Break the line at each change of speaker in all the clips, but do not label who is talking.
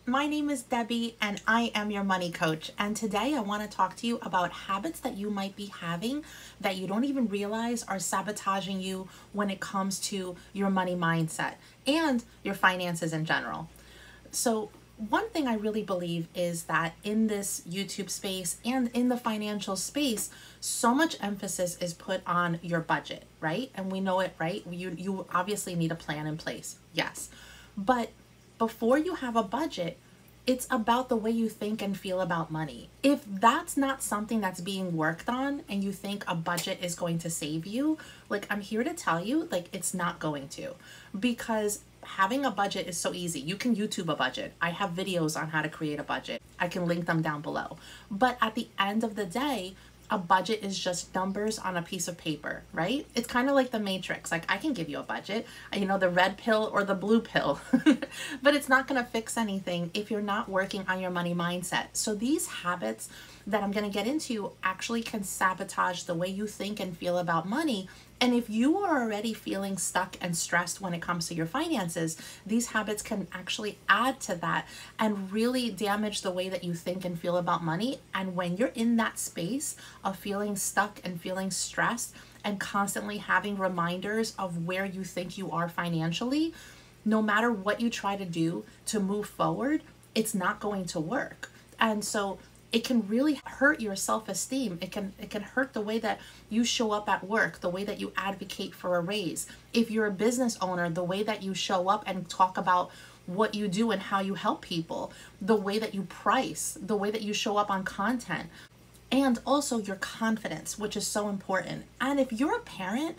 My name is Debbie and I am your money coach. And today I want to talk to you about habits that you might be having that you don't even realize are sabotaging you when it comes to your money mindset and your finances in general. So, one thing I really believe is that in this YouTube space and in the financial space, so much emphasis is put on your budget, right? And we know it, right? You obviously need a plan in place. Yes. But before you have a budget, it's about the way you think and feel about money. If that's not something that's being worked on and you think a budget is going to save you, like I'm here to tell you, like it's not going to. Because having a budget is so easy. You can YouTube a budget. I have videos on how to create a budget. I can link them down below. But at the end of the day, a budget is just numbers on a piece of paper, right? It's kind of like the Matrix. Like I can give you a budget, the red pill or the blue pill, but it's not going to fix anything if you're not working on your money mindset. So these habits that I'm going to get into actually can sabotage the way you think and feel about money. And if you are already feeling stuck and stressed when it comes to your finances, these habits can actually add to that and really damage the way that you think and feel about money. And when you're in that space of feeling stuck and feeling stressed and constantly having reminders of where you think you are financially, no matter what you try to do to move forward, it's not going to work. And so it can really hurt your self-esteem. It can hurt the way that you show up at work, the way that you advocate for a raise. If you're a business owner, the way that you show up and talk about what you do and how you help people, the way that you price, the way that you show up on content, and also your confidence, which is so important. And if you're a parent,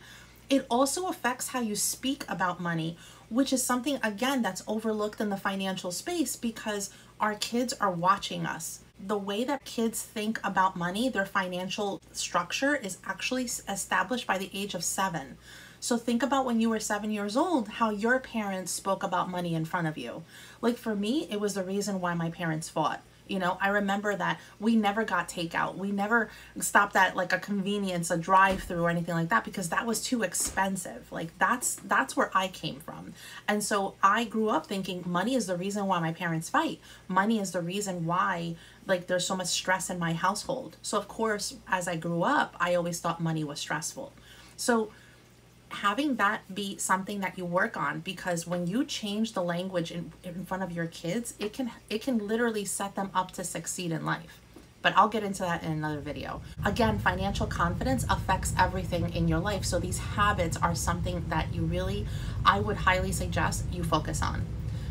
it also affects how you speak about money, which is something, again, that's overlooked in the financial space because our kids are watching us. The way that kids think about money, their financial structure is actually established by the age of 7. So think about when you were 7 years old, how your parents spoke about money in front of you. Like for me, it was the reason why my parents fought. I remember that we never got takeout. We never stopped at like a convenience, a drive-through or anything like that because that was too expensive. Like that's where I came from. And so I grew up thinking money is the reason why my parents fight. Money is the reason why like there's so much stress in my household. So of course, as I grew up, I always thought money was stressful. So having that be something that you work on, because when you change the language in front of your kids, it can literally set them up to succeed in life. But I'll get into that in another video. Again, financial confidence affects everything in your life. So these habits are something that I would highly suggest you focus on.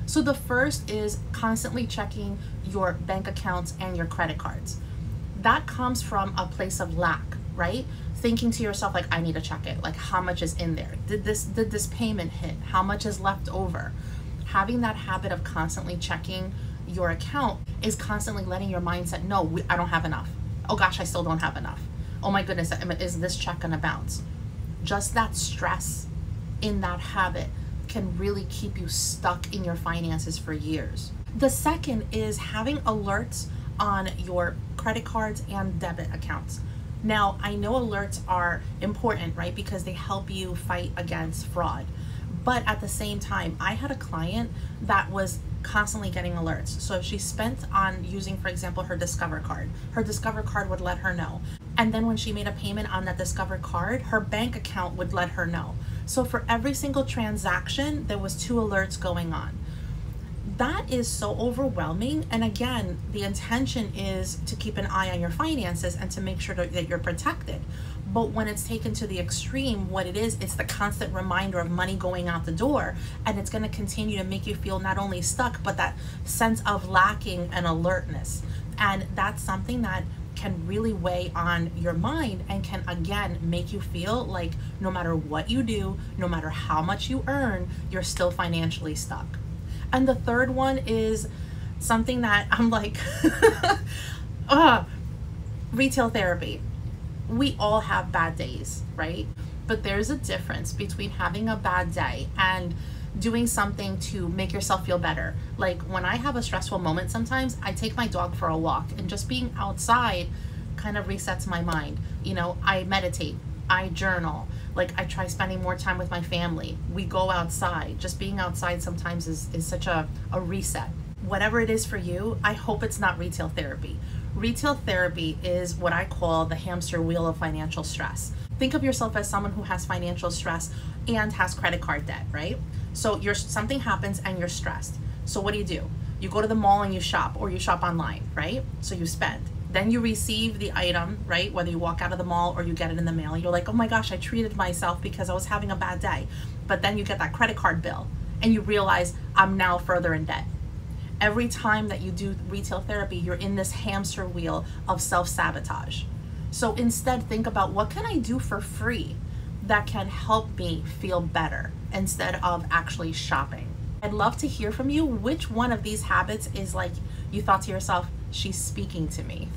So the first is constantly checking your bank accounts and your credit cards. That comes from a place of lack, right? Thinking to yourself, like, I need to check it. Like, how much is in there? Did this payment hit? How much is left over? Having that habit of constantly checking your account is constantly letting your mindset know, I don't have enough. Oh gosh, I still don't have enough. Oh my goodness, is this check gonna bounce? Just that stress in that habit can really keep you stuck in your finances for years. The second is having alerts on your credit cards and debit accounts. Now, I know alerts are important, right? Because they help you fight against fraud. But at the same time, I had a client that was constantly getting alerts. So if she spent on using, for example, her Discover card would let her know. And then when she made a payment on that Discover card, her bank account would let her know. So for every single transaction, there was 2 alerts going on. That is so overwhelming. And again, the intention is to keep an eye on your finances and to make sure that you're protected. But when it's taken to the extreme, what it is, it's the constant reminder of money going out the door. And it's going to continue to make you feel not only stuck, but that sense of lacking and alertness. And that's something that can really weigh on your mind and can again make you feel like no matter what you do, no matter how much you earn, you're still financially stuck. And the third one is something that I'm like, retail therapy. We all have bad days, right? But there's a difference between having a bad day and doing something to make yourself feel better. Like when I have a stressful moment, sometimes I take my dog for a walk, and just being outside kind of resets my mind. I meditate, I journal, like I try spending more time with my family. We go outside. Just being outside sometimes is such a reset. Whatever it is for you, I hope it's not retail therapy. Retail therapy is what I call the hamster wheel of financial stress. Think of yourself as someone who has financial stress and has credit card debt, right? So something happens and you're stressed. So what do? You go to the mall and you shop, or you shop online, right? So you spend. Then you receive the item, right? Whether you walk out of the mall or you get it in the mail, you're like, oh my gosh, I treated myself because I was having a bad day. But then you get that credit card bill and you realize I'm now further in debt. Every time that you do retail therapy, you're in this hamster wheel of self-sabotage. So instead, think about, what can I do for free that can help me feel better instead of actually shopping? I'd love to hear from you. Which one of these habits is like you thought to yourself, she's speaking to me?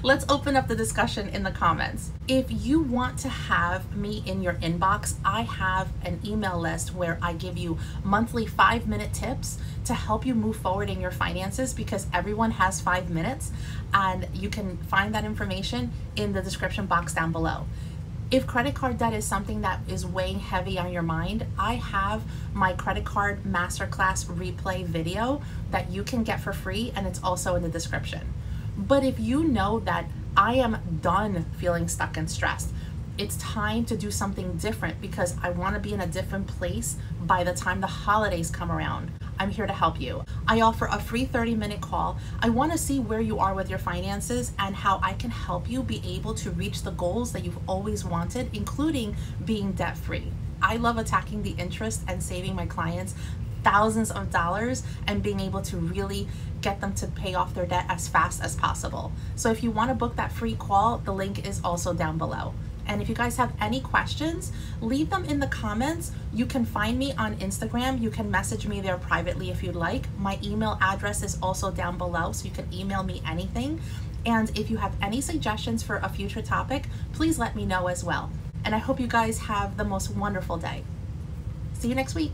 Let's open up the discussion in the comments. If you want to have me in your inbox, I have an email list where I give you monthly 5-minute tips to help you move forward in your finances, because everyone has 5 minutes, and you can find that information in the description box down below. If credit card debt is something that is weighing heavy on your mind, I have my credit card masterclass replay video that you can get for free, and it's also in the description. But if you know that I am done feeling stuck and stressed, it's time to do something different because I want to be in a different place by the time the holidays come around, I'm here to help you. I offer a free 30-minute call. I want to see where you are with your finances and how I can help you be able to reach the goals that you've always wanted, including being debt-free. I love attacking the interest and saving my clients thousands of dollars and being able to really get them to pay off their debt as fast as possible. So if you want to book that free call, the link is also down below. And if you guys have any questions, leave them in the comments. You can find me on Instagram. You can message me there privately if you'd like. My email address is also down below, so you can email me anything. And if you have any suggestions for a future topic, please let me know as well. And I hope you guys have the most wonderful day. See you next week.